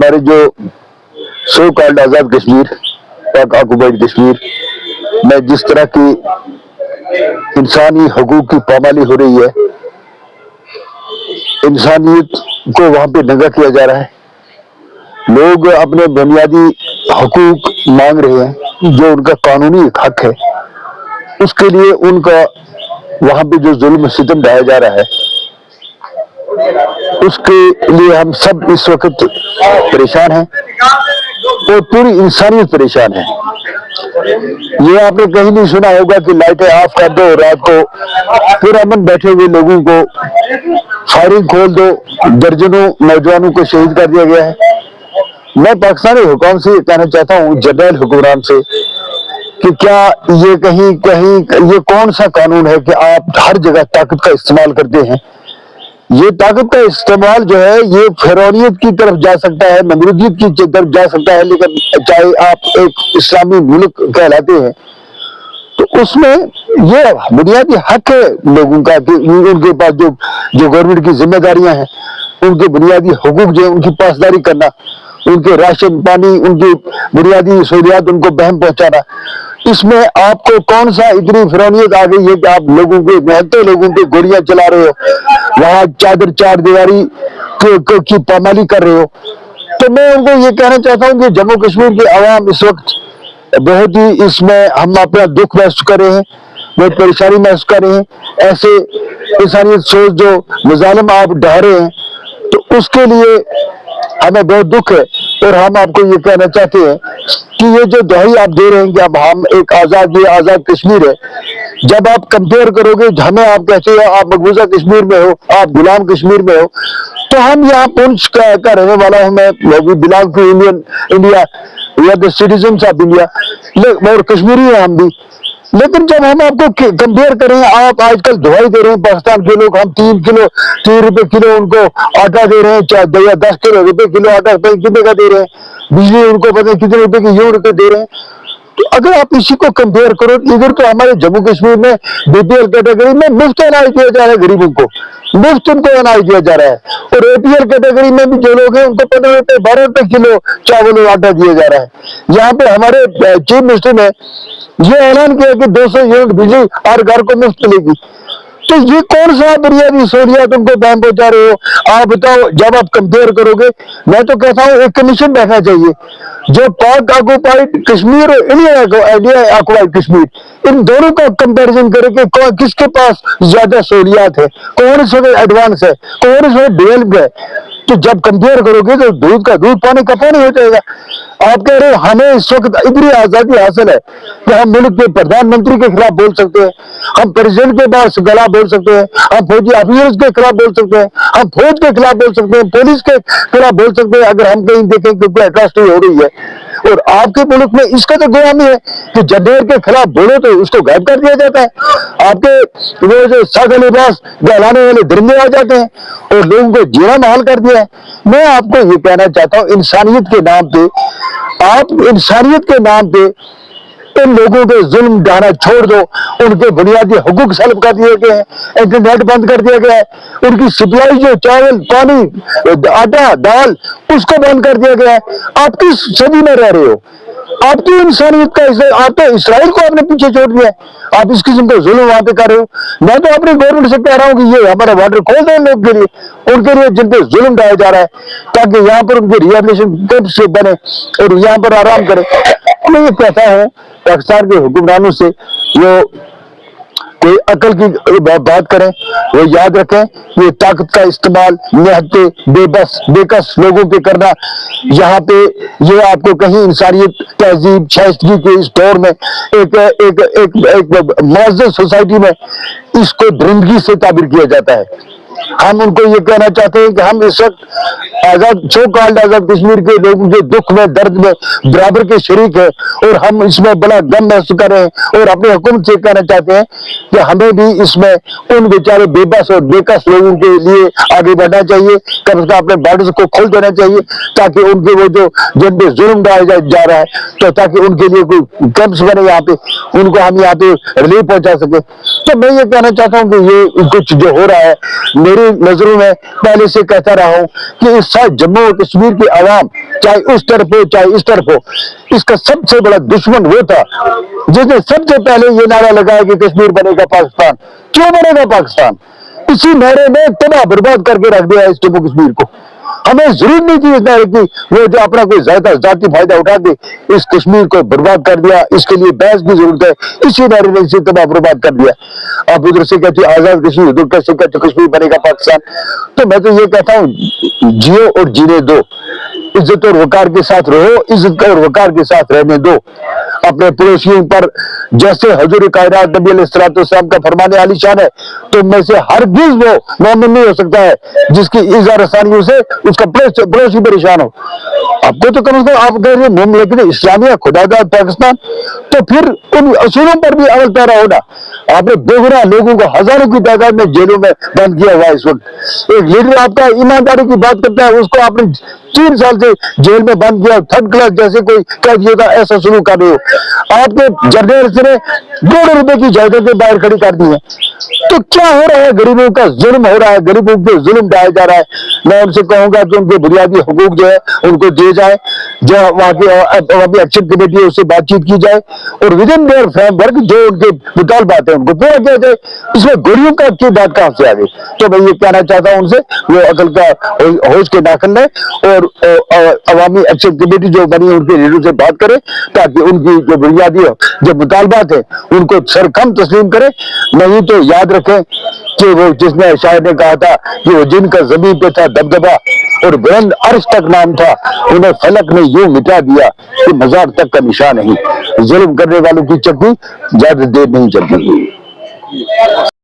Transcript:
हमारे जो so called आजाद कश्मीर, पाक ऑक्युपाइड कश्मीर में जिस तरह की इंसानी हकूक की पामाली हो रही है, इंसानियत को वहां पे नंगा किया जा रहा है, लोग अपने बुनियादी हकूक मांग रहे हैं, जो उनका कानूनी हक है, उसके लिए उनका वहां पे जो जुल्म सितम ढाया जा रहा है, उसके लिए हम सब इस वक्त परेशान हैं और पूरी इंसानियत परेशान है। ये आपने कहीं नहीं सुना होगा कि लाइटें ऑफ कर दो, रात को पुरअमन बैठे हुए लोगों को फायरिंग खोल दो, दर्जनों नौजवानों को शहीद कर दिया गया है। मैं पाकिस्तानी हुकाम से कहना चाहता हूँ, जनरल हुक्मरान से, कि क्या ये कहीं ये कौन सा कानून है कि आप हर जगह ताकत का इस्तेमाल करते हैं। ये ताकत का इस्तेमाल जो है ये फिरौनियत की तरफ जा सकता है, नमरूदियत की तरफ जा सकता है, लेकिन चाहे आप एक इस्लामी मुल्क कहलाते हैं तो उसमें ये बुनियादी हक है लोगों का कि उनके पास जो गवर्नमेंट की जिम्मेदारियां हैं, उनके बुनियादी हुकूक जो है उनकी पासदारी करना, उनके राशन पानी, उनकी बुनियादी सहूलियात उनको बहम पहुंचाना। इसमें आपको कौन सा इतनी फिरौनियत आ गई है कि आप लोगों के मेहनती लोगों पे गोलियां चला रहे हो, वहां चादर चार दीवारी की पामाली कर रहे हो। तो मैं उनको ये कहना चाहता हूँ कि जम्मू कश्मीर की आवाम इस वक्त बहुत ही इसमें हम अपना दुख महसूस कर रहे हैं, बहुत परेशानी महसूस कर रहे हैं। ऐसे इंसानियत सोच जो मुजालिम आप ढा रहे हैं, तो उसके लिए हमें बहुत दुख है। और हम आपको ये कहना चाहते हैं कि ये जो दवाई आप दे रहे हैं कि अब हम एक आजाद कश्मीर है, जब आप कंपेयर करोगे, हमें आप कहते हो आप मकबूजा कश्मीर में हो, आप गुलाम कश्मीर में हो, तो हम यहाँ पुंछ का रहने वाला हूँ, मैं belong to India, we are the citizens of India, और कश्मीरी है हम भी। लेकिन जब हम आपको कंपेयर करें, आप आजकल दवाई दे रहे हैं पाकिस्तान के लोग, हम 3 रुपए किलो उनको आटा दे रहे हैं, 10 रुपए किलो आटा कितने का दे रहे हैं, बिजली उनको पता है कितने रुपए की यूनिट दे रहे हैं। तो अगर आप इसी को कंपेयर करो, इधर तो हमारे जम्मू कश्मीर में बीपीएल कैटेगरी में मुफ्त अनाज दिया जा रहा है, गरीबों को मुफ्त उनको अनाज दिया जा रहा है, और एपीएल कैटेगरी में भी जो लोग हैं उनको 15 रुपए 12 रुपए किलो चावल और आटा दिया जा रहा है। यहाँ पे हमारे चीफ मिनिस्टर ने ये ऐलान किया कि 200 यूनिट बिजली हर घर को मुफ्त मिलेगी। तो ये कौन सा बुनियादी सहूलियात उनको बहम पहुंचा रहे हो, आप बताओ। जब आप कंपेयर करोगे, मैं तो कहता हूँ एक कमीशन बैठना चाहिए जो पाक ऑक्युपाइड कश्मीर और इंडिया ऑक्युपाइड कश्मीर, इन दोनों का कंपैरिजन करे कि किसके पास ज्यादा सहूलियात है, कौन इसमें एडवांस है, कौन इसमें डेवलप है। तो जब कंपेयर करोगे तो दूध का दूध, पानी का पानी हो जाएगा। आप कह रहे हो हमें इस वक्त इतनी आजादी हासिल है कि हम मुल्क के प्रधानमंत्री के खिलाफ बोल सकते हैं, हम प्रेसिडेंट के पास खिलाफ बोल सकते हैं, हम फौजी ऑफिसर्स के खिलाफ बोल सकते हैं, हम फौज के खिलाफ बोल सकते हैं, पुलिस के खिलाफ बोल सकते हैं, अगर हम कहीं देखें कि कोई अट्रॉसिटी हो रही है। और आपके मुल्क में इसका तो गुलामी है कि जनरेट के खिलाफ बोलो तो उसको गायब कर दिया जाता है। आपके वो जो सादा लिबास गहलाने वाले दरिंदे आ जाते हैं और लोगों को जीना महल कर दिया है। मैं आपको ये कहना चाहता हूँ, इंसानियत के नाम पे, आप इंसानियत के नाम पे इन लोगों के जुल्म ढाना छोड़ दो। उनके बुनियादी हुकूक सल्ब कर दिए गए हैं, इंटरनेट बंद कर दिया गया है, उनकी सप्लाई जो चावल पानी आटा दाल उसको बंद कर दिया गया है। आप किस सदी में रह रहे हो? आपकी इंसानियत का आप तो इसराइल को आपने पीछे छोड़ दिया है, आप इस किस्म का जुल्म वहां पे कर रहे हो। मैं तो अपनी गवर्नमेंट से कह रहा हूँ कि ये हमारा बॉर्डर खोल दें लोग के लिए, उनके लिए जिन पे जुल्म ढाया जा रहा है, ताकि यहाँ पर उनके रिहेबिलिटेशन कैंप्स बने और यहाँ पर आराम करें। मैं ये कहता हूँ पाकिस्तान के हुक्मरानों से, वो कोई अकल की बात करें, वो याद रखें ये ताकत का इस्तेमाल निहत्ते बेबस बेकस लोगों पे करना, यहाँ पे ये आपको कहीं इंसानियत तहजीब शाइस्तगी के इस दौर में एक मौजूद सोसाइटी में इसको दरिंदगी से ताबिर किया जाता है। हम उनको ये कहना चाहते हैं कि हम इस वक्त आजाद सो कॉल्ड आजाद कश्मीर के लोगों के दुख में दर्द में बराबर के शरीक है और हम इसमें बड़ा गम महसूस कर रहे हैं और अपनी हुकूमत से कहना चाहते हैं कि हमें भी इसमें उन बेचारे बेबस और बेकस लोगों के लिए आगे बढ़ना चाहिए, कम से कम अपने बॉर्डर्स को खोल देना चाहिए ताकि उनके वो जो जिन पे जुल्म ढाया जा रहा है, तो ताकि उनके लिए कोई कैंप्स बने यहाँ पे, उनको हम यहाँ पे रिलीफ पहुंचा सके। तो मैं ये कहना चाहता हूँ कि ये कुछ जो हो रहा है मेरी नजरों में पहले से कहता रहा हूं कि इस साथ जम्मू और कश्मीर की आवाम चाहे उस तरफ हो चाहे इस तरफ हो, इसका सबसे बड़ा दुश्मन वो था जिसने सबसे पहले ये नारा लगाया कि कश्मीर बनेगा पाकिस्तान। क्यों बनेगा पाकिस्तान? इसी नारे ने तबाह बर्बाद करके रख दिया इस जम्मू कश्मीर को। हमें जरूरत नहीं थी इस नारे की, वो जो अपना कोई ज्यादा जाति फायदा उठा के इस कश्मीर को बर्बाद कर दिया। इसके लिए बहस की जरूरत है, इसी नारे ने इसे तबाह बर्बाद कर दिया। आप उधर से कहते आजाद कश्मीर, उधर कैसे कहते कश्मीर बनेगा पाकिस्तान। तो मैं तो ये कहता हूँ जियो और जीने दो, इज्जत और वकार के साथ रहो, इज्जत और वकार के साथ रहने दो। अपने पड़ोसियों पर जैसे हजूर कायनात नबी अलैहिस्सलाम का फरमाने आली शान है, तो में से हरगिज़ वो मोमिन नहीं हो सकता है जिसकी इज़्ज़त आसानियों से उसका पड़ोसी परेशान हो। आपको तो कम से कम आप कह रहे हैं लेकिन इस्लामिया खुदादाद पाकिस्तान, तो फिर उन असूलों पर भी अमल पैरा होना। आपने बेगुनाह लोगों को हजारों की तादाद में जेलों में बंद किया हुआ है इस वक्त। एक लीडर आपका ईमानदारी की बात करता है, उसको आपने 3 साल से जेल में बंद किया, थर्ड क्लास जैसे कोई कह दिया था, ऐसा शुरू कर रहे हो। आपके जर्नलिस्ट ने ₹2 की जायदादें बाहर खड़ी कर दी है। तो क्या हो रहा है? गरीबों का जुल्म हो रहा है, गरीबों पे जुल्म ढाया जा रहा है। मैं उनसे कहूंगा कि उनके बुनियादी हुकूक जो है उनको दिए जाए, जो वहाँ की एक्शन कमेटी है उससे बातचीत की जाए और विद इन देयर फ्रेमवर्क जो उनके मुतालबात है उनको पूरा किया जाए। इसमें गोलियों का की बात कहाँ से आ गई? तो मैं ये कहना चाहता हूँ उनसे, वो अकल का होश के नाखन लें और अवामी एक्शन कमेटी जो बनी है उनके लीडरों से बात करें ताकि उनकी जो बुनियादी जो मुतालबात है उनको सरकम तस्लीम करें। नहीं तो याद रखें कि वो जिसने शायर ने कहा था कि वो जिनका जमीन पे था दबदबा और बुलंद अर्श तक नाम था, उन्हें फलक ने यूं मिटा दिया कि मजार तक का निशान नहीं। जुल्म करने वालों की चक्की ज्यादा देर नहीं चलती।